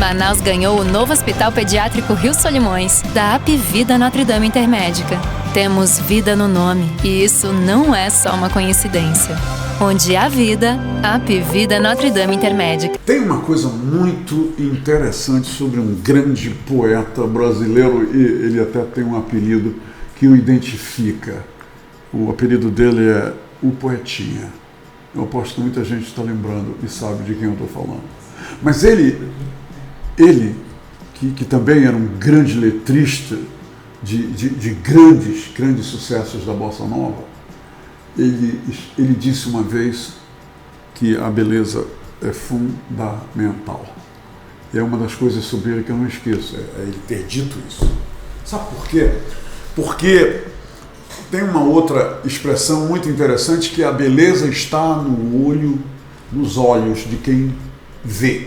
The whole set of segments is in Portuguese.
Manaus ganhou o novo Hospital Pediátrico Rio Solimões, da Apvida Notre Dame Intermédica. Temos vida no nome, e isso não é só uma coincidência. Onde há vida, Apvida Notre Dame Intermédica. Tem uma coisa muito interessante sobre um grande poeta brasileiro, e ele até tem um apelido que o identifica. O apelido dele é o Poetinha. Eu aposto que muita gente está lembrando e sabe de quem eu estou falando. Mas ele que também era um grande letrista de grandes sucessos da Bossa Nova, ele disse uma vez que a beleza é fundamental. E é uma das coisas sobre ele que eu não esqueço, é ele ter dito isso. Sabe por quê? Porque tem uma outra expressão muito interessante, que a beleza está no olho, nos olhos de quem vê.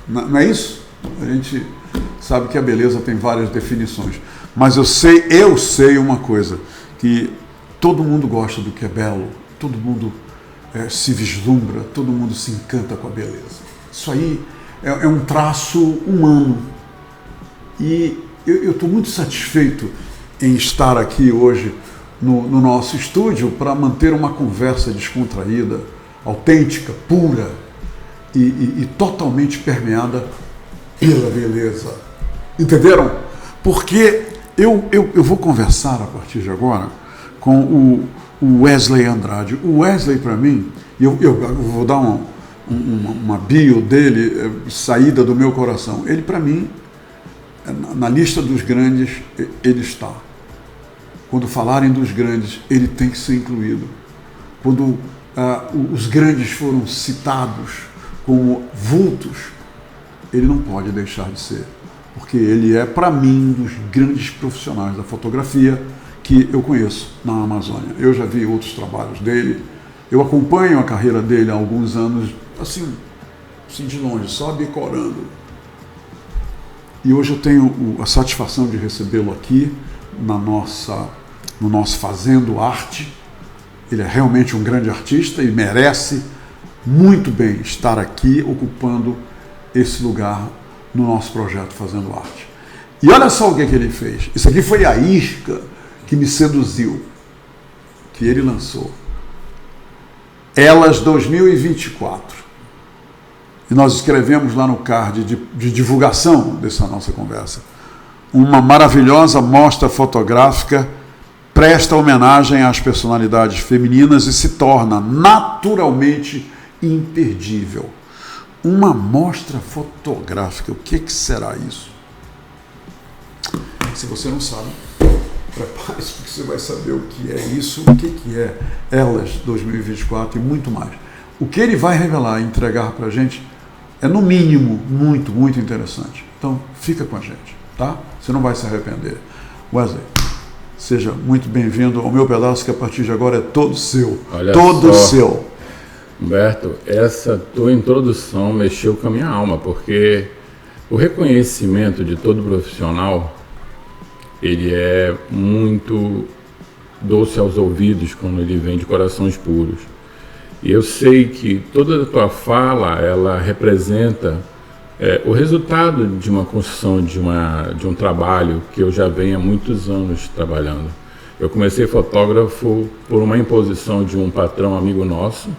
Não é isso? A gente sabe que a beleza tem várias definições. Mas eu sei uma coisa, que todo mundo gosta do que é belo, todo mundo se vislumbra, todo mundo se encanta com a beleza. Isso aí é um traço humano. E eu estou muito satisfeito em estar aqui hoje no nosso estúdio para manter uma conversa descontraída, autêntica, pura e totalmente permeada pela beleza. Entenderam? Porque eu vou conversar a partir de agora com o Wesley Andrade. O Wesley, para mim, eu vou dar uma bio dele, saída do meu coração. Ele, para mim, na lista dos grandes, ele está. Quando falarem dos grandes, ele tem que ser incluído. Quando os grandes foram citados como vultos, ele não pode deixar de ser. Porque ele é, para mim, um dos grandes profissionais da fotografia que eu conheço na Amazônia. Eu já vi outros trabalhos dele, eu acompanho a carreira dele há alguns anos, assim de longe, só decorando. E hoje eu tenho a satisfação de recebê-lo aqui no nosso Fazendo Arte. Ele é realmente um grande artista e merece muito bem estar aqui ocupando esse lugar no nosso projeto Fazendo Arte. E olha só o que ele fez. Isso aqui foi a isca que me seduziu, que ele lançou. Elas 2024. E nós escrevemos lá no card de divulgação dessa nossa conversa. Uma maravilhosa mostra fotográfica presta homenagem às personalidades femininas e se torna naturalmente imperdível. Uma mostra fotográfica, o que será isso? Se você não sabe, prepare-se, porque você vai saber o que é isso, o que é Elas 2024 e muito mais. O que ele vai revelar e entregar para a gente é, no mínimo, muito, muito interessante. Então, fica com a gente, tá? Você não vai se arrepender. Wesley, seja muito bem-vindo ao meu pedaço, que a partir de agora é todo seu. Olha todo só, seu. Humberto, essa tua introdução mexeu com a minha alma, porque o reconhecimento de todo profissional, ele é muito doce aos ouvidos quando ele vem de corações puros. E eu sei que toda a tua fala, ela representa o resultado de uma construção, de um trabalho que eu já venho há muitos anos trabalhando. Eu comecei fotógrafo por uma imposição de um patrão amigo nosso,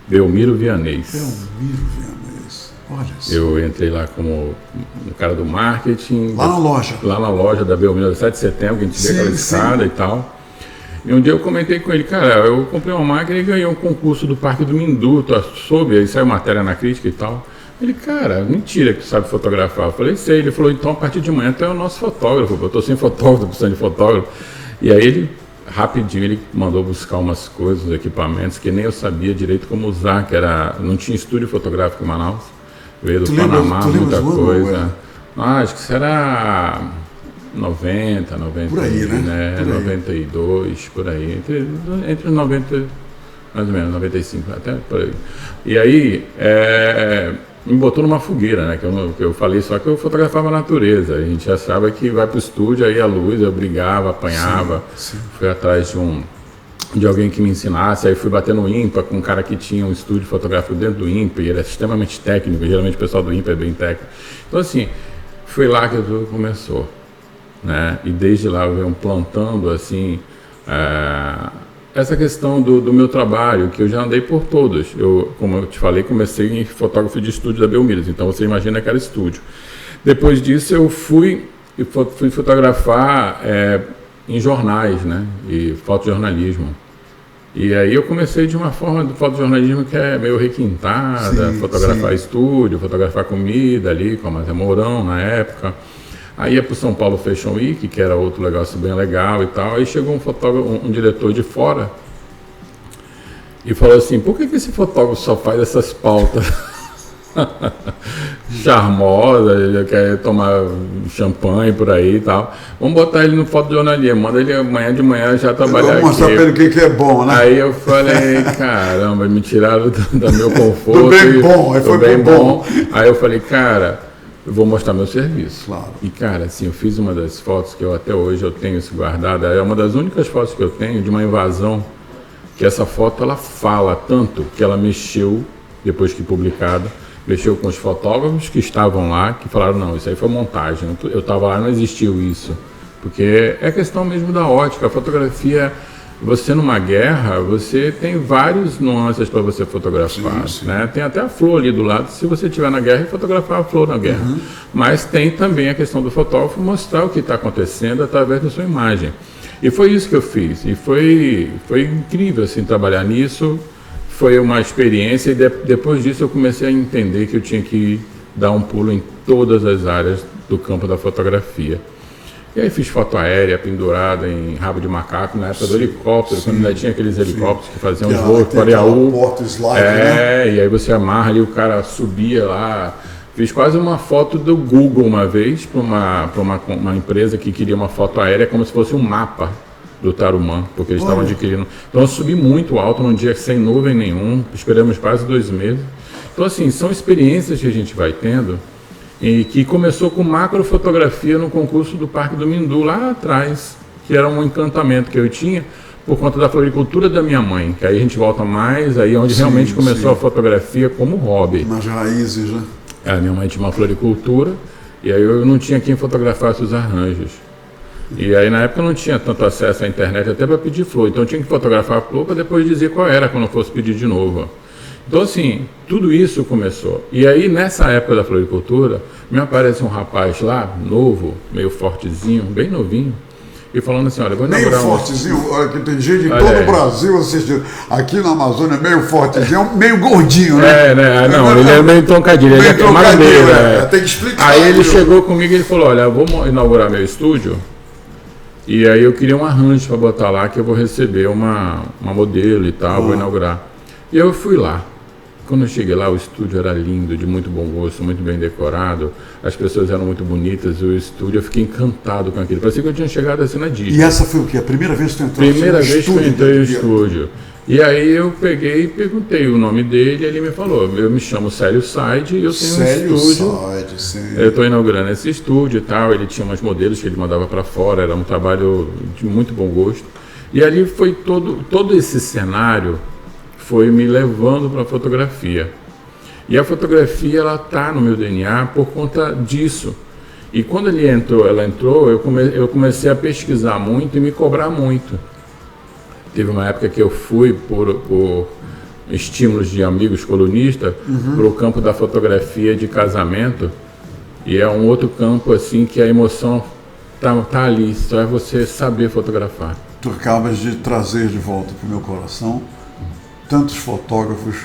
Belmiro Vianês. Belmiro Vianês, olha só. Eu entrei lá como o cara do marketing. Lá na loja. Lá na loja da Belmiro, 7 de setembro, que a gente vê aquela escada e tal. E um dia eu comentei com ele, cara, eu comprei uma máquina e ganhei um concurso do Parque do Mindu, tu soube? Aí saiu matéria na crítica e tal. Ele, cara, mentira que tu sabe fotografar. Eu falei, sei. Ele falou, então a partir de manhã tu é o nosso fotógrafo, eu tô sem fotógrafo, precisando de fotógrafo. E aí ele, rapidinho, ele mandou buscar umas coisas, uns equipamentos que nem eu sabia direito como usar, que era, não tinha estúdio fotográfico em Manaus, veio do Panamá, muita coisa. Acho que isso era 90, por aí, né? Por aí. 92, por aí, entre os 90, mais ou menos, 95, até por aí. E aí, me botou numa fogueira, né? Que eu falei só que eu fotografava a natureza. A gente achava que vai pro estúdio, aí a luz, eu brigava, apanhava, fui atrás de um de alguém que me ensinasse. Aí fui bater no INPA com um cara que tinha um estúdio fotográfico dentro do INPA e ele era extremamente técnico, geralmente o pessoal do INPA é bem técnico. Então assim, foi lá que tudo começou, né? E desde lá eu venho plantando assim essa questão do meu trabalho, que eu já andei por todos. Eu, como eu te falei, comecei em fotógrafo de estúdio da Belmires, então você imagina que era estúdio. Depois disso eu fui fotografar em jornais, né? E fotojornalismo. E aí eu comecei de uma forma do fotojornalismo que é meio requintada, fotografar estúdio, fotografar comida ali, com a Mazé Mourão na época. Aí ia para o São Paulo Fashion Week, que era outro negócio bem legal e tal. Aí chegou um fotógrafo, um diretor de fora e falou assim, por que esse fotógrafo só faz essas pautas charmosas, ele quer tomar champanhe por aí e tal. Vamos botar ele no fotojornalismo, manda ele amanhã de manhã já trabalhar aqui. Vamos mostrar para ele o que é bom, né? Aí eu falei, caramba, me tiraram do meu conforto. Do bem bom, aí foi bem bom. Aí eu falei, cara, eu vou mostrar meu serviço. Claro. E cara, assim, eu fiz uma das fotos que até hoje eu tenho isso guardado, é uma das únicas fotos que eu tenho de uma invasão, que essa foto ela fala tanto que ela mexeu, depois que publicada, mexeu com os fotógrafos que estavam lá, que falaram, não, isso aí foi montagem, eu estava lá, não existiu isso. Porque é questão mesmo da ótica, a fotografia, você numa guerra, você tem vários nuances para você fotografar, sim. Né? Tem até a flor ali do lado, se você estiver na guerra e fotografar a flor na guerra. Uhum. Mas tem também a questão do fotógrafo mostrar o que está acontecendo através da sua imagem. E foi isso que eu fiz, e foi incrível assim, trabalhar nisso. Foi uma experiência e depois disso eu comecei a entender que eu tinha que dar um pulo em todas as áreas do campo da fotografia. E aí fiz foto aérea pendurada em rabo de macaco, na época do helicóptero, quando ainda tinha aqueles helicópteros que faziam os voos para Ariaú. Né? E aí você amarra ali, o cara subia lá. Fiz quase uma foto do Google uma vez para uma empresa que queria uma foto aérea como se fosse um mapa do Tarumã, porque eles estavam adquirindo. Então eu subi muito alto num dia sem nuvem nenhum, esperamos quase 2 meses. Então assim, são experiências que a gente vai tendo e que começou com macrofotografia no concurso do Parque do Mindu lá atrás, que era um encantamento que eu tinha por conta da floricultura da minha mãe, que aí a gente volta mais, aí onde realmente começou a fotografia como hobby. Nas raízes, né? A minha mãe tinha uma floricultura e aí eu não tinha quem fotografasse os arranjos. E aí na época eu não tinha tanto acesso à internet até para pedir flor, então eu tinha que fotografar a flor para depois dizer qual era quando eu fosse pedir de novo. Então assim, tudo isso começou. E aí nessa época da floricultura, me aparece um rapaz lá, novo, meio fortezinho, bem novinho, e falando assim, olha, vou inaugurar meio fortezinho, olha que tem gente de todo o Brasil assistindo. Aqui na Amazônia, meio fortezinho, meio gordinho, né? Não, ele é meio troncadilho, ele é madeira. Tem que explicar. Aí ele chegou comigo e ele falou, olha, vou inaugurar meu estúdio, e aí eu queria um arranjo para botar lá, que eu vou receber uma modelo e tal, vou inaugurar. E eu fui lá. Quando eu cheguei lá, o estúdio era lindo, de muito bom gosto, muito bem decorado, as pessoas eram muito bonitas, o estúdio, eu fiquei encantado com aquilo. Parecia que eu tinha chegado assim na Disney. E essa foi o quê? A primeira vez que tu entrou? Primeira vez que eu entrei no estúdio. E aí eu peguei e perguntei o nome dele, e ele me falou, eu me chamo Célio Said e eu tenho um estúdio. Eu estou inaugurando esse estúdio e tal, ele tinha umas modelos que ele mandava para fora, era um trabalho de muito bom gosto. E ali foi todo esse cenário foi me levando para a fotografia. E a fotografia, ela está no meu DNA por conta disso. E quando ela entrou, eu comecei a pesquisar muito e me cobrar muito. Teve uma época que eu fui por estímulos de amigos colunistas para o campo da fotografia de casamento. E é um outro campo assim que a emoção tá ali, só é você saber fotografar. Tu acabas de trazer de volta para o meu coração tantos fotógrafos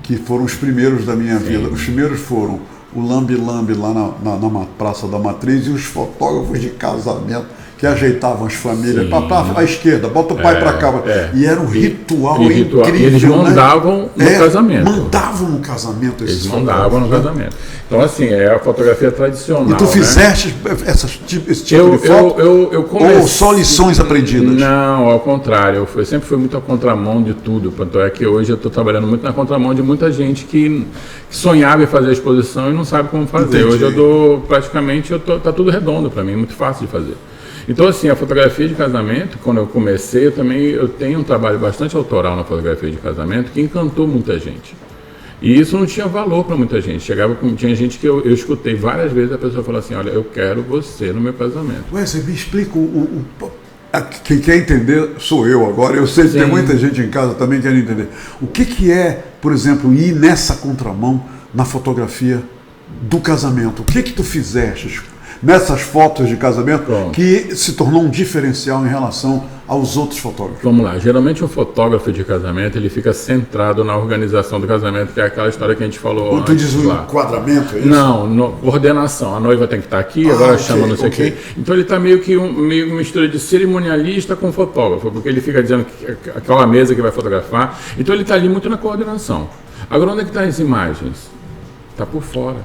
que foram os primeiros da minha vida. Os primeiros foram o Lambi Lambi lá na Praça da Matriz e os fotógrafos de casamento que ajeitavam as famílias para a esquerda, bota o pai para cá. E era um ritual incrível. E eles mandavam no casamento. Mandavam no casamento esses Eles mandavam no casamento. Então, assim, é a fotografia tradicional. E tu fizeste esse tipo de foto? Eu comecei... Ou só lições aprendidas? Não, ao contrário. Eu sempre fui muito à contramão de tudo. Tanto é que hoje eu estou trabalhando muito na contramão de muita gente que sonhava em fazer a exposição e não sabe como fazer. Entendi. Hoje eu dou praticamente, tá tudo redondo para mim, muito fácil de fazer. Então, assim, a fotografia de casamento, quando eu comecei, eu tenho um trabalho bastante autoral na fotografia de casamento que encantou muita gente. E isso não tinha valor para muita gente. Tinha gente que eu escutei várias vezes a pessoa falar assim, olha, eu quero você no meu casamento. Ué, você me explica quem quer entender sou eu agora. Eu sei que tem muita gente em casa também querendo entender. O que é, por exemplo, ir nessa contramão na fotografia do casamento? O que tu fizeste nessas fotos de casamento que se tornou um diferencial em relação aos outros fotógrafos? Vamos lá, geralmente o fotógrafo de casamento ele fica centrado na organização do casamento, que é aquela história que a gente falou antes. Tu diz o enquadramento, é isso? Não, coordenação, a noiva tem que estar aqui, agora chama não sei o quê. Então ele está meio uma mistura de cerimonialista com fotógrafo, porque ele fica dizendo que aquela mesa que vai fotografar, então ele está ali muito na coordenação. Agora onde é que estão as imagens? Está por fora.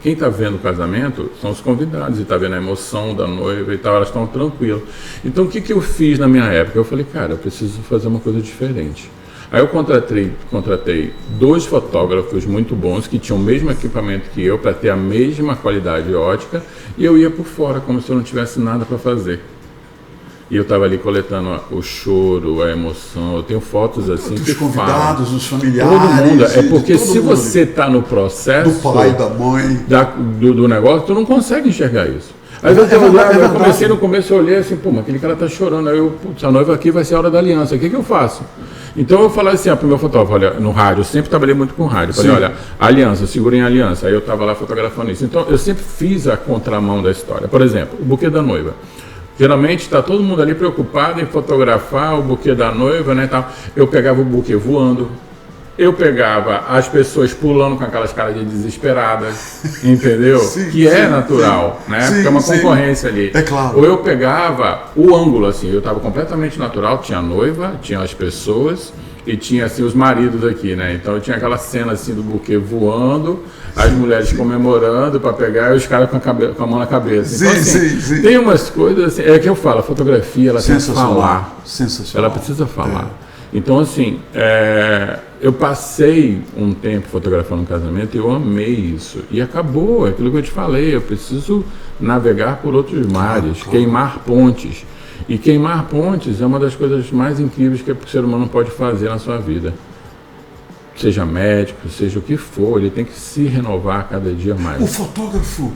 Quem está vendo o casamento são os convidados e está vendo a emoção da noiva e tal, elas estão tranquilas. Então o que eu fiz na minha época? Eu falei, cara, eu preciso fazer uma coisa diferente. Aí eu contratei 2 fotógrafos muito bons que tinham o mesmo equipamento que eu para ter a mesma qualidade ótica e eu ia por fora como se eu não tivesse nada para fazer. E eu estava ali coletando o choro, a emoção. Eu tenho fotos assim que convidados, os familiares. Todo mundo. É porque se você está no processo do pai, da mãe, do negócio, tu não consegue enxergar isso. Aí eu comecei no começo, eu olhei assim, pô, mas aquele cara tá chorando. Aí eu, putz, a noiva aqui vai ser a hora da aliança. O que eu faço? Então eu falei assim, pro meu fotógrafo, olha, no rádio, eu sempre trabalhei muito com rádio. Falei, olha, aliança, segurem a aliança. Aí eu estava lá fotografando isso. Então eu sempre fiz a contramão da história. Por exemplo, o buquê da noiva. Geralmente está todo mundo ali preocupado em fotografar o buquê da noiva, né, tal. Eu pegava o buquê voando, eu pegava as pessoas pulando com aquelas caras de desesperadas, entendeu? Que é natural, né? Porque é uma concorrência ali. É claro. Ou eu pegava o ângulo, assim, eu estava completamente natural, tinha a noiva, tinha as pessoas e tinha assim os maridos aqui, né? Então eu tinha aquela cena assim do buquê voando, as mulheres comemorando para pegar e os caras com a mão na cabeça. Então, assim, tem umas coisas assim, é que eu falo, a fotografia ela tem que falar. Sensacional. Ela precisa falar. Então assim, eu passei um tempo fotografando um casamento e eu amei isso. E acabou, é aquilo que eu te falei, eu preciso navegar por outros mares, queimar pontes. E queimar pontes é uma das coisas mais incríveis que o ser humano pode fazer na sua vida. Seja médico, seja o que for, ele tem que se renovar cada dia mais. O fotógrafo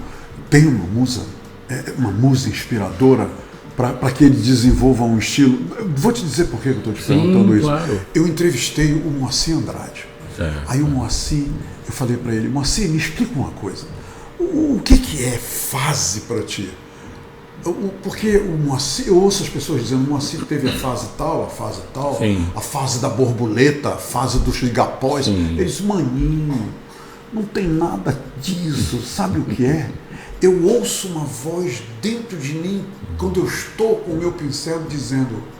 tem uma musa inspiradora para que ele desenvolva um estilo. Vou te dizer por que eu estou te perguntando isso. Claro. Eu entrevistei o Moacir Andrade. Certo. Aí o Moacir, eu falei para ele, Moacir, me explica uma coisa. O que é fase para ti? Porque o Moacir, eu ouço as pessoas dizendo, o Moacir teve a fase tal, Sim. a fase da borboleta, a fase dos ligapós. Eles, maninho, não tem nada disso, sabe o que é? Eu ouço uma voz dentro de mim, quando eu estou com o meu pincel, dizendo,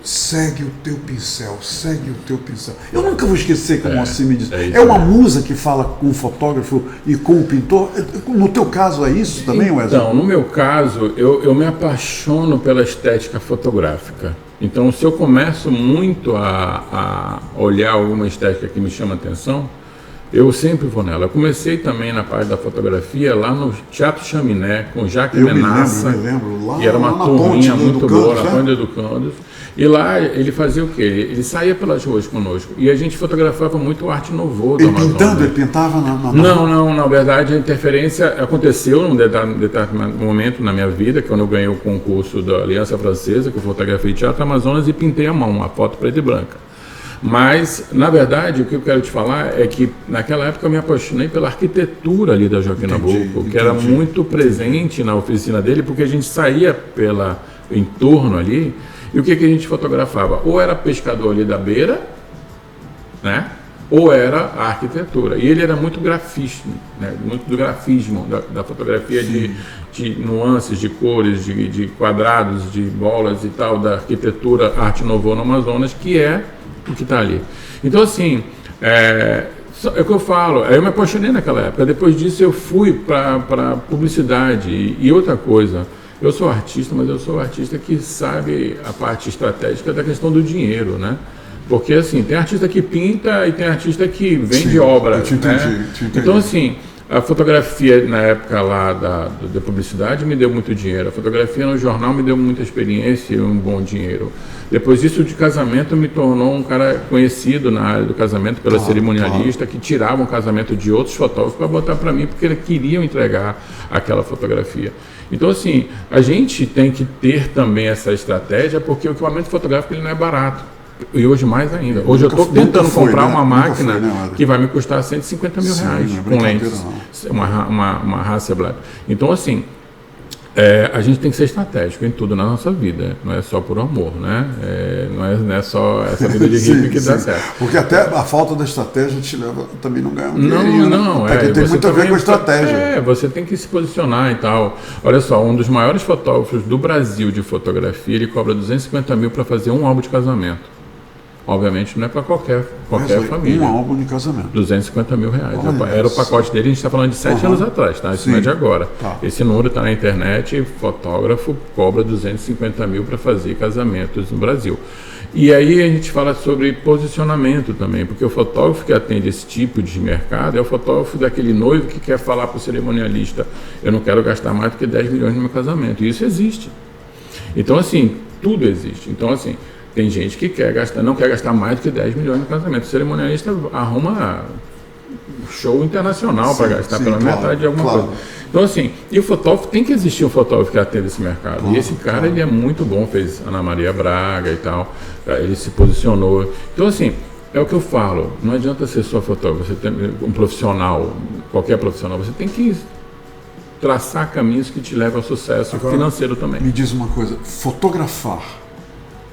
segue o teu pincel, segue o teu pincel. Eu nunca vou esquecer como assim me diz. É uma musa que fala com o fotógrafo e com o pintor. No teu caso é isso também, Wesley? Então, no meu caso, eu me apaixono pela estética fotográfica. Então, se eu começo muito a olhar alguma estética que me chama a atenção, eu sempre vou nela. Eu comecei também na parte da fotografia lá no Teatro Chaminé, com Jacques Menassa. Eu me lembro. Lá, e era uma turminha muito boa, na Ponte do Educandos. E lá ele fazia o quê? Ele saía pelas ruas conosco. E a gente fotografava muito o Arte Nouveau do Amazonas. Ele pintava na Não, na verdade a interferência aconteceu num determinado momento na minha vida, quando eu ganhei o concurso da Aliança Francesa, que eu fotografei Teatro Amazonas e pintei à mão, uma foto preta e branca. Mas, na verdade, o que eu quero te falar é que naquela época eu me apaixonei pela arquitetura ali da Joaquim Nabuco, que era muito presente na oficina dele, porque a gente saía pelo entorno ali. E o que a gente fotografava? Ou era pescador ali da beira, né? Ou era a arquitetura. E ele era muito grafismo, né? Muito do grafismo, da fotografia de nuances, de cores, de quadrados, de bolas e tal, da arquitetura Arte Nouveau no Amazonas, que é o que está ali. Então, assim, é o que eu falo, eu me apaixonei naquela época. Depois disso eu fui para publicidade e outra coisa. Eu sou artista, mas eu sou artista que sabe a parte estratégica da questão do dinheiro, né? Porque, assim, tem artista que pinta e tem artista que vende obra, eu te entendi. Então, assim, A fotografia na época lá da publicidade me deu muito dinheiro. A fotografia no jornal me deu muita experiência e um bom dinheiro. Depois disso, de casamento, me tornou um cara conhecido na área do casamento pela cerimonialista, que tirava um casamento de outros fotógrafos para botar para mim, porque eles queriam entregar aquela fotografia. Então, assim, a gente tem que ter também essa estratégia, porque o equipamento fotográfico ele não é barato. E hoje mais ainda. Hoje eu estou tentando comprar uma máquina que vai me custar 150 mil reais com lentes, uma Hasselblad. Então, assim, a gente tem que ser estratégico em tudo na nossa vida. Não é só por amor, né? Não é só essa vida de hippie que dá certo. Porque até a falta da estratégia te leva também não ganhar um Não. tem muito a ver com a estratégia. Você tem que se posicionar e tal. Olha só, um dos maiores fotógrafos do Brasil de fotografia, ele cobra 250 mil para fazer um álbum de casamento. Obviamente não é para qualquer família. Um álbum de casamento. 250 mil reais. Era o pacote dele, a gente está falando de 7 anos atrás, tá? Isso não é de agora. Tá. Esse número está na internet, fotógrafo cobra 250 mil para fazer casamentos no Brasil. E aí a gente fala sobre posicionamento também, porque o fotógrafo que atende esse tipo de mercado é o fotógrafo daquele noivo que quer falar para o cerimonialista: eu não quero gastar mais do que 10 milhões no meu casamento. E isso existe. Então, assim, tudo existe. Então, assim, tem gente que não quer gastar mais do que 10 milhões no casamento. O cerimonialista arruma show internacional para gastar pela metade de alguma coisa. Então, assim, e o fotógrafo, tem que existir um fotógrafo que atenda esse mercado. E esse cara, ele é muito bom, fez Ana Maria Braga e tal, ele se posicionou. Então, assim, é o que eu falo, não adianta ser só fotógrafo, você tem um profissional, qualquer profissional, você tem que traçar caminhos que te levam ao sucesso financeiro também. Me diz uma coisa, fotografar,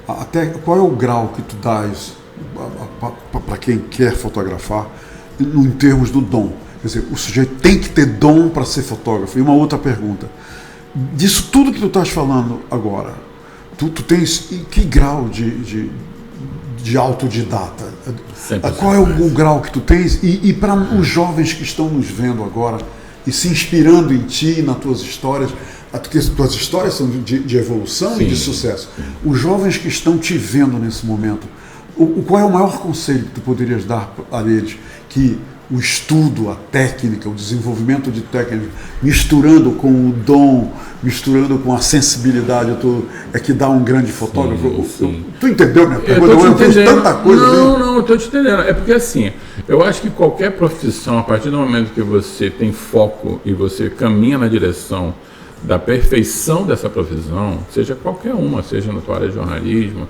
até qual é o grau que tu dás para quem quer fotografar em termos do dom? Quer dizer, o sujeito tem que ter dom para ser fotógrafo. E uma outra pergunta, disso tudo que tu estás falando agora, tu tens que grau de autodidata? Qual é o grau que tu tens? E para os jovens que estão nos vendo agora e se inspirando em ti, nas tuas histórias, porque as tuas histórias são de evolução e de sucesso. Os jovens que estão te vendo nesse momento, qual é o maior conselho que tu poderias dar a eles? Que o estudo, a técnica, o desenvolvimento de técnica, misturando com o dom, misturando com a sensibilidade, é que dá um grande fotógrafo. Tu entendeu minha pergunta? Eu fiz tanta coisa. Não, eu estou te entendendo. É porque assim, eu acho que qualquer profissão, a partir do momento que você tem foco e você caminha na direção da perfeição dessa profissão, seja qualquer uma, seja na tua área de jornalismo.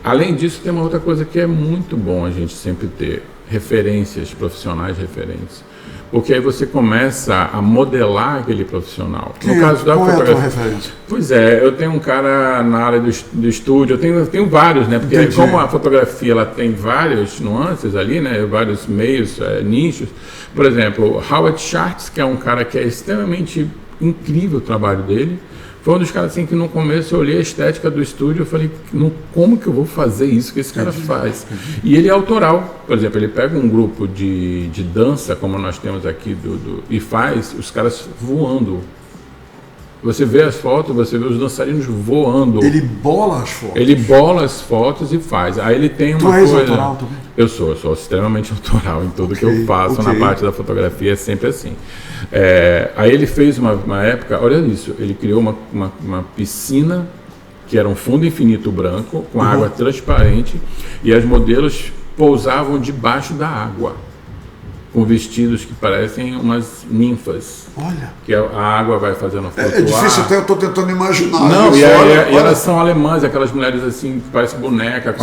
Além disso, tem uma outra coisa que é muito bom a gente sempre ter: referências, profissionais referentes. Porque aí você começa a modelar aquele profissional. No caso da fotografia. É a tua referência? Pois é, eu tenho um cara na área do estúdio, eu tenho vários, né? Porque como a fotografia ela tem várias nuances ali, né? Vários meios, nichos. Por exemplo, Howard Schultz, que é um cara que é extremamente incrível o trabalho dele. Foi um dos caras assim que no começo eu olhei a estética do estúdio e falei, como que eu vou fazer isso que esse cara faz? E ele é autoral. Por exemplo, ele pega um grupo de dança, como nós temos aqui, e faz os caras voando. Você vê as fotos, você vê os dançarinos voando. Ele bola as fotos? Ele bola as fotos e faz. Aí ele tem uma coisa... Tu és autoral também? Eu sou extremamente autoral em tudo que eu faço. Na parte da fotografia é sempre assim. Aí ele fez uma época, olha isso, ele criou uma piscina que era um fundo infinito branco, com água transparente, e as modelos pousavam debaixo da água, com vestidos que parecem umas ninfas. Olha. Que a água vai fazendo flutuar. É difícil até, eu estou tentando imaginar. Não, e elas são alemãs, aquelas mulheres assim, que parecem boneca, com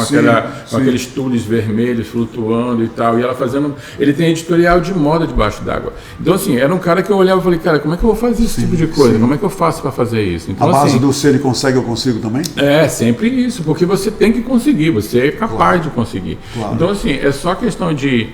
aqueles tules vermelhos flutuando e tal. E ela fazendo... Ele tem editorial de moda debaixo d'água. Então, assim, era um cara que eu olhava e falei, cara, como é que eu vou fazer esse tipo de coisa? Como é que eu faço para fazer isso? Então, a base do se ele consegue, eu consigo também? É, sempre isso, porque você tem que conseguir, você é capaz de conseguir. Claro. Então, assim, é só questão de...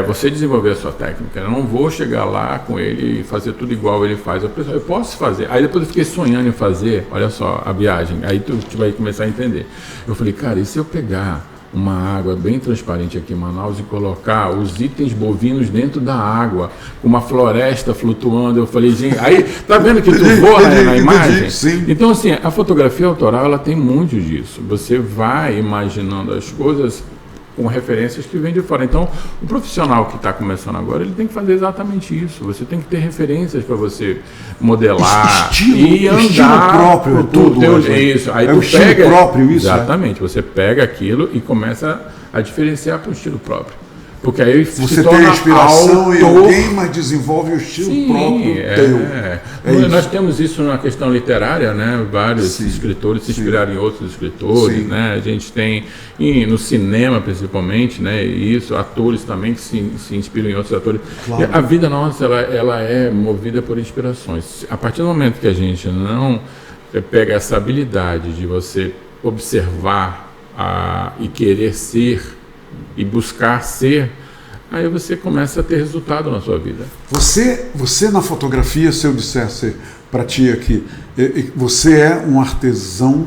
você desenvolver a sua técnica. Eu não vou chegar lá com ele e fazer tudo igual ele faz. Eu posso fazer. Aí depois eu fiquei sonhando em fazer, olha só, a viagem. Aí tu vai começar a entender. Eu falei, cara, e se eu pegar uma água bem transparente aqui em Manaus e colocar os itens bovinos dentro da água, com uma floresta flutuando? Eu falei, gente, aí tá vendo que tu voa na imagem? Sim. Então, assim, a fotografia autoral, ela tem muito disso. Você vai imaginando as coisas com referências que vêm de fora. Então, o profissional que está começando agora, ele tem que fazer exatamente isso. Você tem que ter referências para você modelar e andar. Estilo próprio, tudo. Isso. Aí é o estilo próprio isso. Exatamente. Você pega aquilo e começa a diferenciar para o estilo próprio. Porque aí você tem a inspiração em alguém, mas desenvolve o estilo próprio teu. Nós temos isso na questão literária, né? Vários escritores se inspiraram em outros escritores, né? A gente tem no cinema principalmente, né? Isso, atores também que se inspiram em outros atores. Claro. A vida nossa, ela é movida por inspirações. A partir do momento que a gente não pega essa habilidade de você observar e querer ser e buscar ser, aí você começa a ter resultado na sua vida. Você na fotografia, se eu dissesse para ti aqui, você é um artesão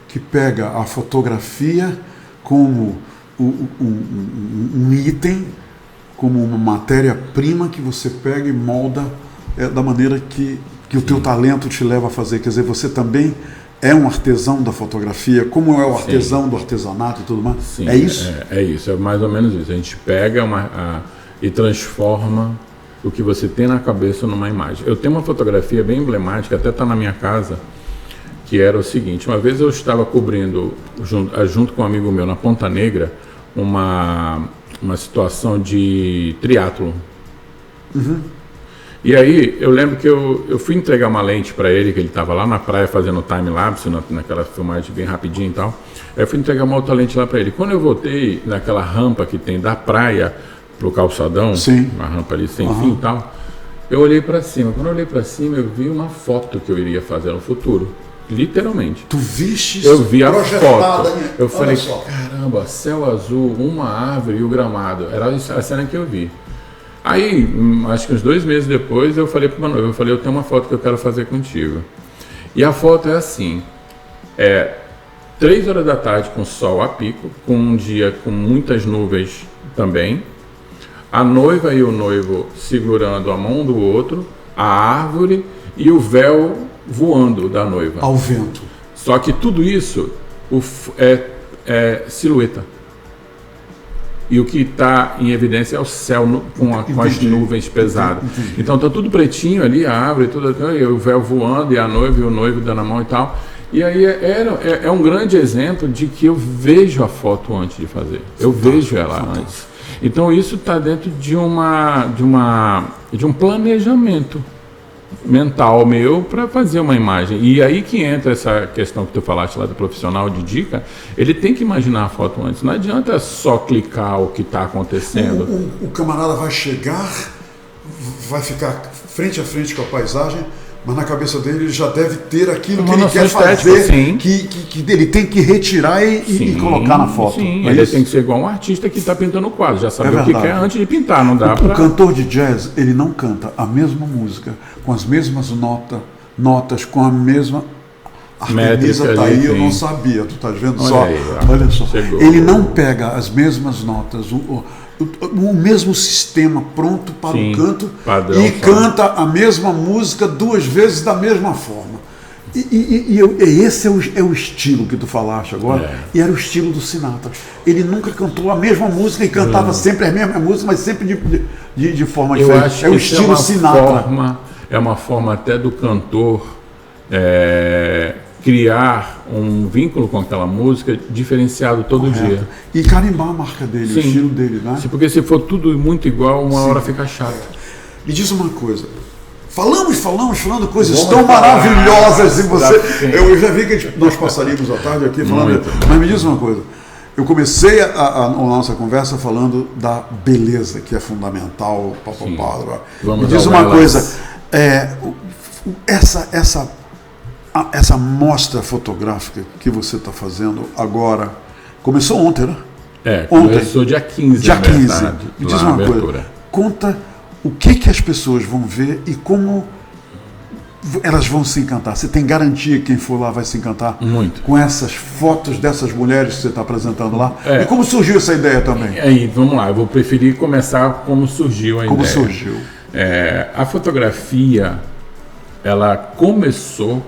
que pega a fotografia como um item, como uma matéria-prima que você pega e molda da maneira que o teu talento te leva a fazer. Quer dizer, você também é um artesão da fotografia, como é o artesão do artesanato e tudo mais? Sim, é isso? É isso, é mais ou menos isso. A gente pega e transforma o que você tem na cabeça numa imagem. Eu tenho uma fotografia bem emblemática, até está na minha casa, que era o seguinte: uma vez eu estava cobrindo, junto com um amigo meu, na Ponta Negra, uma situação de triatlo. E aí, eu lembro que eu fui entregar uma lente para ele, que ele estava lá na praia fazendo time-lapse, naquela filmagem bem rapidinho e tal. Aí eu fui entregar uma outra lente lá para ele. Quando eu voltei naquela rampa que tem da praia pro calçadão, uma rampa ali sem fim e tal, eu olhei para cima. Quando eu olhei para cima, eu vi uma foto que eu iria fazer no futuro. Literalmente. Tu viste? Eu vi a foto. Eu falei, caramba, céu azul, uma árvore e o gramado. Era a cena que eu vi. Aí, acho que uns 2 meses depois, eu falei para o Manoel, eu tenho uma foto que eu quero fazer contigo. E a foto é assim, 3 horas da tarde com sol a pico, com um dia com muitas nuvens também, a noiva e o noivo segurando a mão do outro, a árvore e o véu voando da noiva. Ao vento. Só que tudo isso é silhueta. E o que está em evidência é o céu com as nuvens pesadas. Então está tudo pretinho ali, a árvore, tudo, o véu voando, e a noiva e o noivo dando a mão e tal. E aí é um grande exemplo de que eu vejo a foto antes de fazer. Eu vejo ela antes. Então isso está dentro de um planejamento mental meu para fazer uma imagem. E aí que entra essa questão que tu falaste lá do profissional de dica, ele tem que imaginar a foto antes. Não adianta só clicar o que está acontecendo. O camarada vai chegar, vai ficar frente a frente com a paisagem, mas na cabeça dele ele já deve ter aquilo que ele quer fazer, que ele tem que retirar e colocar na foto. Sim, ele tem que ser igual um artista que está pintando o quadro, já sabe o que quer antes de pintar, não dá O cantor de jazz, ele não canta a mesma música, com as mesmas notas, com a mesma... A Artemisa está aí, eu não sabia, tu estás vendo só? Olha só. Ele não pega as mesmas notas, o mesmo sistema pronto para o canto padrão, e canta a mesma música 2 vezes da mesma forma. Esse é o estilo que tu falaste agora, e era o estilo do Sinatra. Ele nunca cantou a mesma música e cantava sempre a mesma música, mas sempre de forma diferente. É o estilo Sinatra. É uma forma até do cantor criar um vínculo com aquela música diferenciado todo dia. E carimbar a marca dele, o estilo dele, né? Porque se for tudo muito igual, uma hora fica chato. Me diz uma coisa. Falando coisas tão maravilhosas em você. Eu já vi que nós passaríamos a tarde aqui falando. Mas me diz uma coisa. Eu comecei a nossa conversa falando da beleza, que é fundamental. Me diz uma coisa. Essa mostra fotográfica que você está fazendo agora, começou ontem, né? Começou dia 15. Dia 15. Me diz uma coisa, conta o que as pessoas vão ver e como elas vão se encantar. Você tem garantia que quem for lá vai se encantar? Muito. Com essas fotos dessas mulheres que você está apresentando lá? E como surgiu essa ideia também? Aí, vamos lá, eu vou preferir começar como surgiu a ideia. Como surgiu? A fotografia, ela começou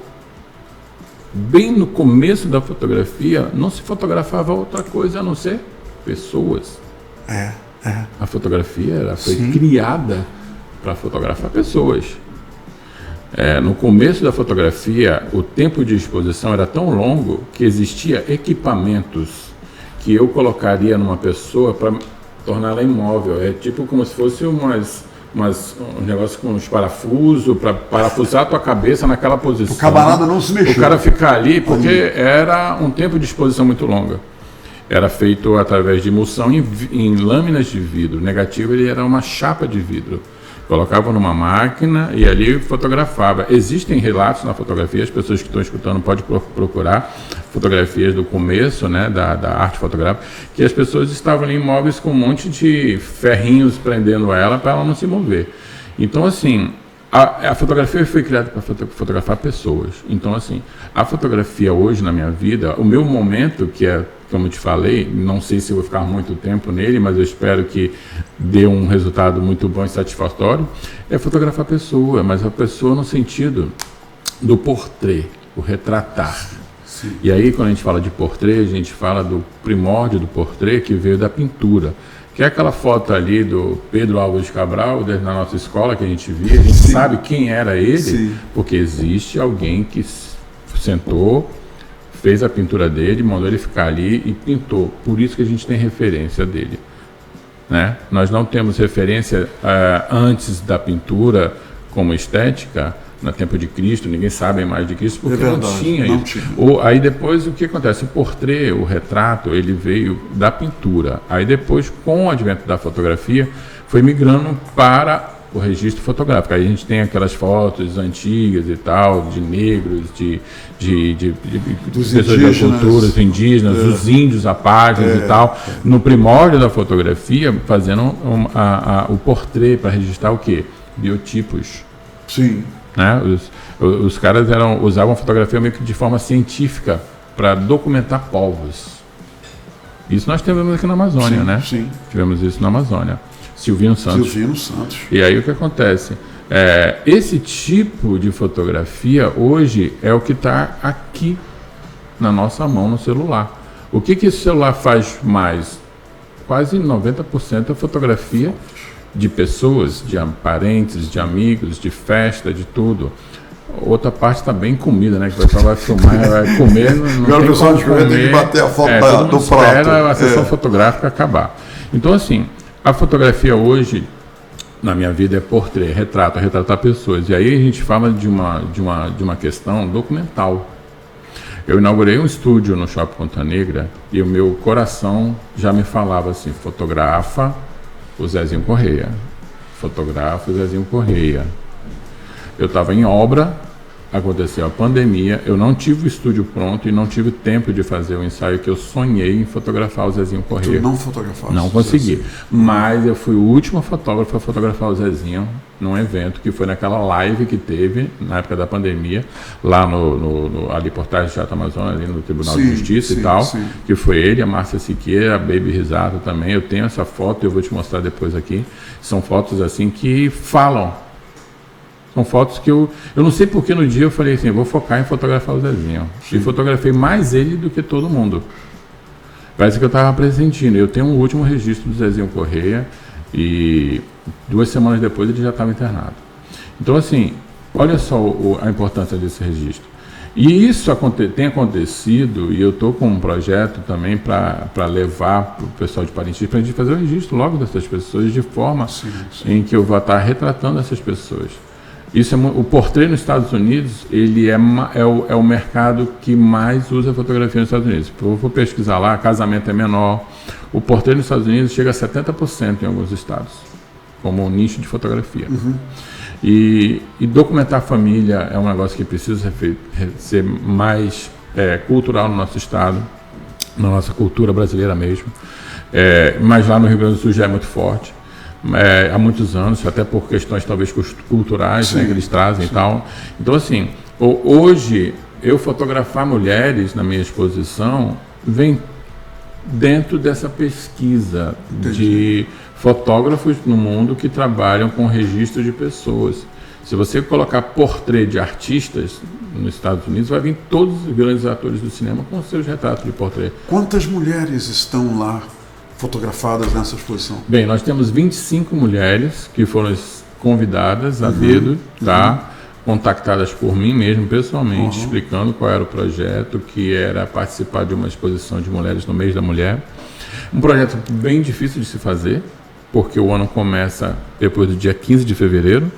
bem no começo da fotografia, não se fotografava outra coisa a não ser pessoas. A fotografia ela foi Sim. criada para fotografar pessoas. No começo da fotografia, o tempo de exposição era tão longo que existia equipamentos que eu colocaria numa pessoa para torná-la imóvel. É tipo como se fosse um negócio com uns parafusos para parafusar a tua cabeça naquela posição. O camarada não se mexeu. O cara ficar ali, porque era um tempo de exposição muito longo. Era feito através de emulsão em lâminas de vidro. O negativo ele era uma chapa de vidro. Colocava numa máquina e ali fotografava. Existem relatos na fotografia, as pessoas que estão escutando podem procurar fotografias do começo, né, da arte fotográfica, que as pessoas estavam ali imóveis com um monte de ferrinhos prendendo ela para ela não se mover. Então, assim, a fotografia foi criada para fotografar pessoas. Então, assim, a fotografia hoje na minha vida, o meu momento, que é, como eu te falei, não sei se eu vou ficar muito tempo nele, mas eu espero que dê um resultado muito bom e satisfatório, é fotografar a pessoa, mas a pessoa no sentido do portrê, o retratar. Sim. E aí, quando a gente fala de portrê, a gente fala do primórdio do portrê que veio da pintura. Que é aquela foto ali do Pedro Álvares Cabral, na nossa escola, que a gente via, a gente Sim. sabe quem era ele, Sim. porque existe alguém que sentou, fez a pintura dele, mandou ele ficar ali e pintou. Por isso que a gente tem referência dele. Né? Nós não temos referência antes da pintura como estética, no tempo de Cristo, ninguém sabe mais de Cristo, porque não tinha isso. Aí depois o que acontece? O portrê, o retrato, ele veio da pintura. Aí depois, com o advento da fotografia, foi migrando para o registro fotográfico. Aí a gente tem aquelas fotos antigas e tal, de negros, de pessoas da cultura, os indígenas, os índios apátridas e tal, no primórdio da fotografia, fazendo o portrê para registrar o quê? Biotipos. Sim. Né? Os caras usavam fotografia meio que de forma científica para documentar povos. Isso nós tivemos aqui na Amazônia, Sim, né? sim. Tivemos isso na Amazônia. Silvino Santos. E aí o que acontece? Esse tipo de fotografia hoje é o que está aqui na nossa mão no celular. O que esse celular faz mais? Quase 90% é fotografia de pessoas, de parentes, de amigos, de festa, de tudo. Outra parte está bem comida, né? Que o pessoal vai filmar, vai comer, não agora tem o pessoal como comer. Tem que bater a foto todo mundo do prato. espera a sessão fotográfica acabar. Então, assim, a fotografia hoje, na minha vida, é portrê, retratar pessoas. E aí a gente fala de uma questão documental. Eu inaugurei um estúdio no Shopping Ponta Negra e o meu coração já me falava assim, fotografa o Zezinho Correia. Fotografa o Zezinho Correia. Eu estava em obra, aconteceu a pandemia, eu não tive o estúdio pronto e não tive tempo de fazer o ensaio que eu sonhei em fotografar o Zezinho Correia. Tu não fotografaste? Não consegui. Mas eu fui o último fotógrafo a fotografar o Zezinho num evento que foi naquela live que teve na época da pandemia, lá ali por trás do Teatro Amazônia, ali no Tribunal de Justiça e tal, que foi ele, a Márcia Siqueira, a Baby Risato também. Eu tenho essa foto, eu vou te mostrar depois aqui. São fotos assim que falam. São fotos que eu não sei porque no dia eu falei assim, eu vou focar em fotografar o Zezinho. E fotografei mais ele do que todo mundo. Parece que eu estava pressentindo. Eu tenho um último registro do Zezinho Correia e 2 semanas depois ele já estava internado. Então, assim, olha só a importância desse registro. E isso tem acontecido, e eu estou com um projeto também para levar para o pessoal de Parintins, para a gente fazer o registro logo dessas pessoas, de forma em que eu vou estar retratando essas pessoas. Isso o portrê nos Estados Unidos, ele é o mercado que mais usa fotografia nos Estados Unidos. Eu vou pesquisar lá, casamento é menor. O portrê nos Estados Unidos chega a 70% em alguns estados, como um nicho de fotografia. Uhum. E documentar a família é um negócio que precisa ser mais cultural no nosso estado, na nossa cultura brasileira mesmo. Mas lá no Rio Grande do Sul já é muito forte. Há muitos anos, até por questões talvez culturais, né, que eles trazem e tal. Então, assim, hoje eu fotografar mulheres na minha exposição vem dentro dessa pesquisa de fotógrafos no mundo que trabalham com registro de pessoas. Se você colocar portrê de artistas nos Estados Unidos, vai vir todos os grandes atores do cinema com seus retratos de portrê. Quantas mulheres estão lá fotografadas nessa exposição? Bem, nós temos 25 mulheres que foram convidadas a dedo, tá? Contactadas por mim mesmo, pessoalmente, explicando qual era o projeto, que era participar de uma exposição de mulheres no mês da mulher. Um projeto bem difícil de se fazer, porque o ano começa depois do dia 15 de fevereiro.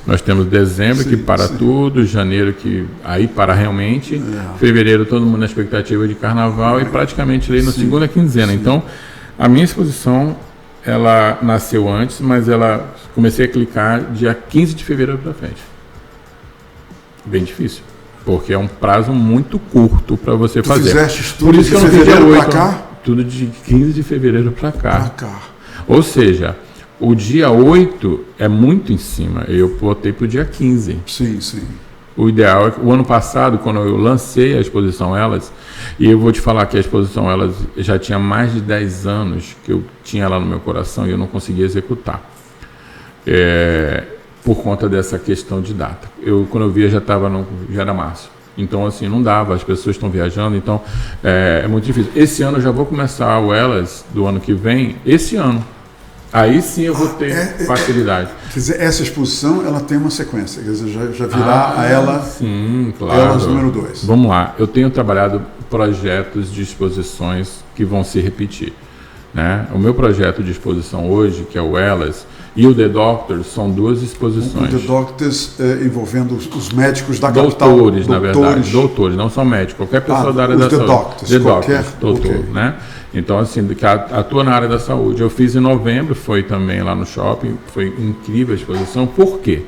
Nós temos dezembro, que para tudo, janeiro, que aí para realmente, fevereiro todo mundo na expectativa de carnaval e praticamente ali na segunda quinzena. Então, a minha exposição, ela nasceu antes, mas ela comecei a clicar dia 15 de fevereiro para frente. Bem difícil, porque é um prazo muito curto para você fazer. Fizeste tudo por isso de que eu não fevereiro fiz para cá? Tudo de 15 de fevereiro para cá. Ou seja, o dia 8 é muito em cima. Eu botei para o dia 15. Sim, sim. O ideal é que o ano passado, quando eu lancei a exposição Elas, e eu vou te falar que a exposição Elas já tinha mais de 10 anos que eu tinha ela no meu coração e eu não conseguia executar. Por conta dessa questão de data. Quando eu via, já era março. Então, assim, não dava, as pessoas estão viajando, então é muito difícil. Esse ano eu já vou começar o Elas do ano que vem, esse ano. Aí sim eu vou ter facilidade. Quer dizer, essa exposição, ela tem uma sequência, quer dizer, já virá a ela. Sim, claro. Elas número 2. Vamos lá, eu tenho trabalhado projetos de exposições que vão se repetir, né? O meu projeto de exposição hoje, que é o Elas, e o The Doctors, são duas exposições. O The Doctors envolvendo os médicos da capital. Doutores, na verdade. Doutores, não são médicos. Qualquer pessoa da área da saúde. Doctors, The Doctors, doutor, né? Então, assim, que atua na área da saúde. Eu fiz em novembro, foi também lá no shopping. Foi incrível a exposição. Por quê?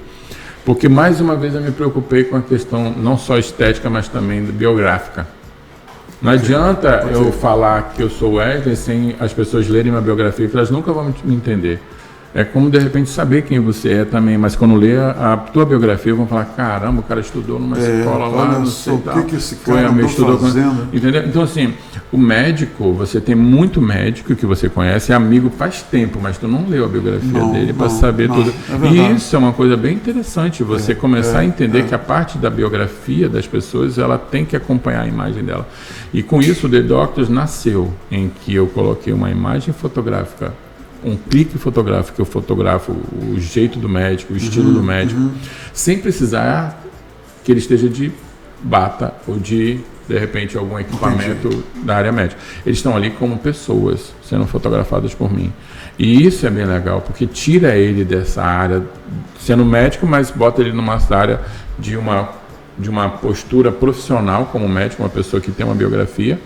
Porque, mais uma vez, eu me preocupei com a questão não só estética, mas também biográfica. Não adianta eu falar que eu sou Wesley sem as pessoas lerem minha biografia, que elas nunca vão me entender. É como, de repente, saber quem você é também, mas quando lê a tua biografia, vão falar, caramba, o cara estudou numa escola lá, não sei tal. O que esse cara andou fazendo? Entendeu? Então, assim, o médico, você tem muito médico que você conhece, é amigo faz tempo, mas tu não leu a biografia dele para saber tudo. E isso é uma coisa bem interessante, você começar a entender que a parte da biografia das pessoas, ela tem que acompanhar a imagem dela. E com isso, o The Doctors nasceu, em que eu coloquei uma imagem fotográfica, um clique fotográfico, eu fotografo o jeito do médico, o estilo do médico, sem precisar que ele esteja de bata ou de repente, algum equipamento da área médica. Eles estão ali como pessoas sendo fotografadas por mim. E isso é bem legal, porque tira ele dessa área, sendo médico, mas bota ele numa área de uma postura profissional como médico, uma pessoa que tem uma biografia.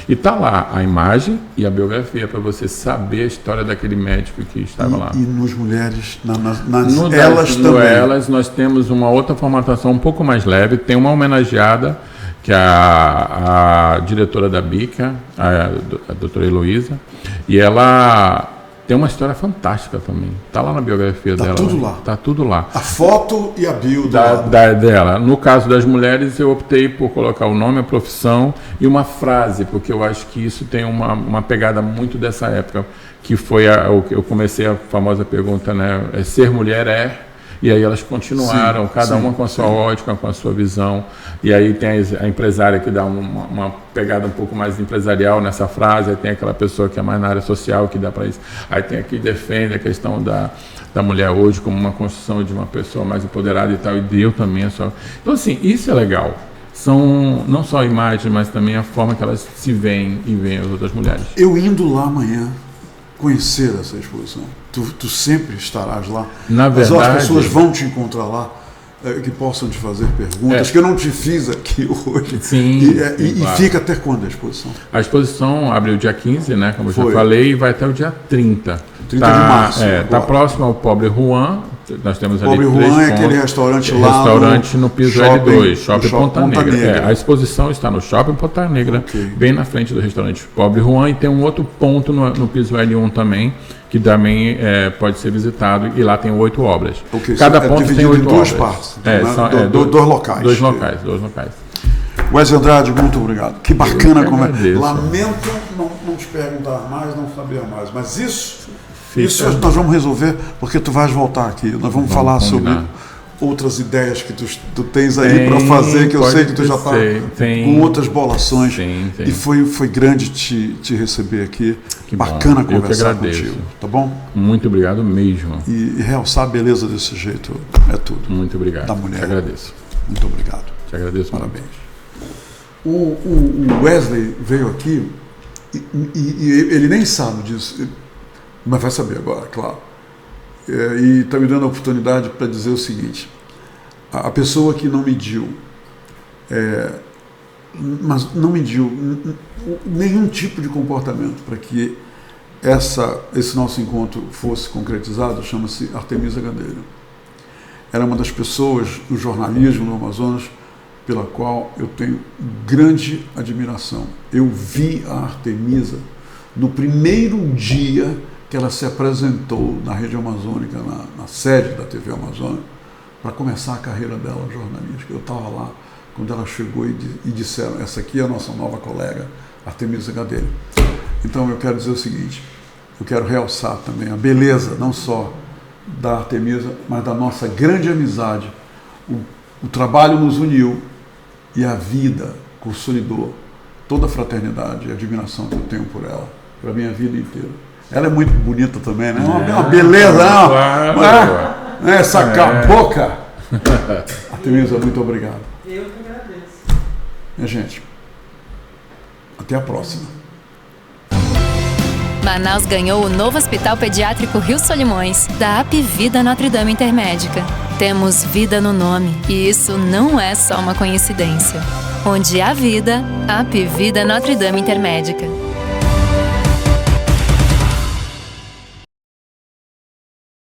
E tá lá a imagem e a biografia para você saber a história daquele médico que estava lá. E nos mulheres, Elas também. No Elas nós temos uma outra formatação um pouco mais leve. Tem uma homenageada que é a diretora da Bica, a doutora Heloísa, e ela tem uma história fantástica também. Está lá na biografia dela. Está tudo lá. Está tudo lá. A foto e a bio dela. No caso das mulheres, eu optei por colocar o nome, a profissão e uma frase, porque eu acho que isso tem uma pegada muito dessa época, que foi eu comecei a famosa pergunta, né? Ser mulher é... E aí elas continuaram, cada uma com a sua ótica, com a sua visão. E aí tem a empresária que dá uma pegada um pouco mais empresarial nessa frase, aí tem aquela pessoa que é mais na área social que dá para isso. Aí tem aqui que defende a questão da mulher hoje como uma construção de uma pessoa mais empoderada e tal, e eu também sou. Então, assim, isso é legal. São não só imagens, mas também a forma que elas se veem e veem as outras mulheres. Eu indo lá amanhã conhecer essa exposição. Tu sempre estarás lá. Na verdade, mas as pessoas vão te encontrar lá, que possam te fazer perguntas que eu não te fiz aqui hoje. Sim, e fica até quando a exposição? A exposição abre o dia 15, né, como eu já falei, e vai até o dia 30. 30 de março. Está próximo ao Pobre Juan. Nós temos ali Pobre Juan é aquele restaurante lá no piso L2, Shopping Ponta Negra. A exposição está no Shopping Ponta Negra, bem na frente do restaurante Pobre Juan, e tem um outro ponto no piso L1 também, que também pode ser visitado, e lá tem 8 obras. Cada ponto tem 8 obras. Partes, então, dois locais. Dois locais. Wesley Andrade, muito obrigado. Que bacana como é. Lamento não te perguntar mais, não saber mais, mas isso nós vamos resolver, porque tu vais voltar aqui. Nós vamos falar sobre outras ideias que tu tens aí para fazer, que eu sei que tu já está com outras bolações. Sim. E foi grande te receber aqui. Que bacana bom. conversar contigo. Tá bom? Muito obrigado mesmo. E realçar a beleza desse jeito é tudo. Muito obrigado. Da mulher. Te agradeço. Muito obrigado. Te agradeço. Parabéns. O Wesley veio aqui e ele nem sabe disso, mas vai saber agora, claro. E está me dando a oportunidade para dizer o seguinte: a pessoa que não mediu, mas não mediu nenhum tipo de comportamento para que esse nosso encontro fosse concretizado, chama-se Artemisa Gadelha. Era uma das pessoas do jornalismo no Amazonas pela qual eu tenho grande admiração. Eu vi a Artemisa no primeiro dia que ela se apresentou na Rede Amazônica, na sede da TV Amazônia, para começar a carreira dela jornalística. Eu estava lá quando ela chegou e disseram: essa aqui é a nossa nova colega, Artemisa Gadelha. Então eu quero dizer o seguinte, eu quero realçar também a beleza, não só da Artemisa, mas da nossa grande amizade. O trabalho nos uniu e a vida consolidou toda a fraternidade e admiração que eu tenho por ela, para a minha vida inteira. Ela é muito bonita também, né? Uma beleza, não é? Essa cabocla. Artemisa, muito obrigado. Eu que agradeço. Minha gente, até a próxima. Manaus ganhou o novo Hospital Pediátrico Rio Solimões, da Apivida Notre Dame Intermédica. Temos vida no nome, e isso não é só uma coincidência. Onde há vida, Apivida Notre Dame Intermédica.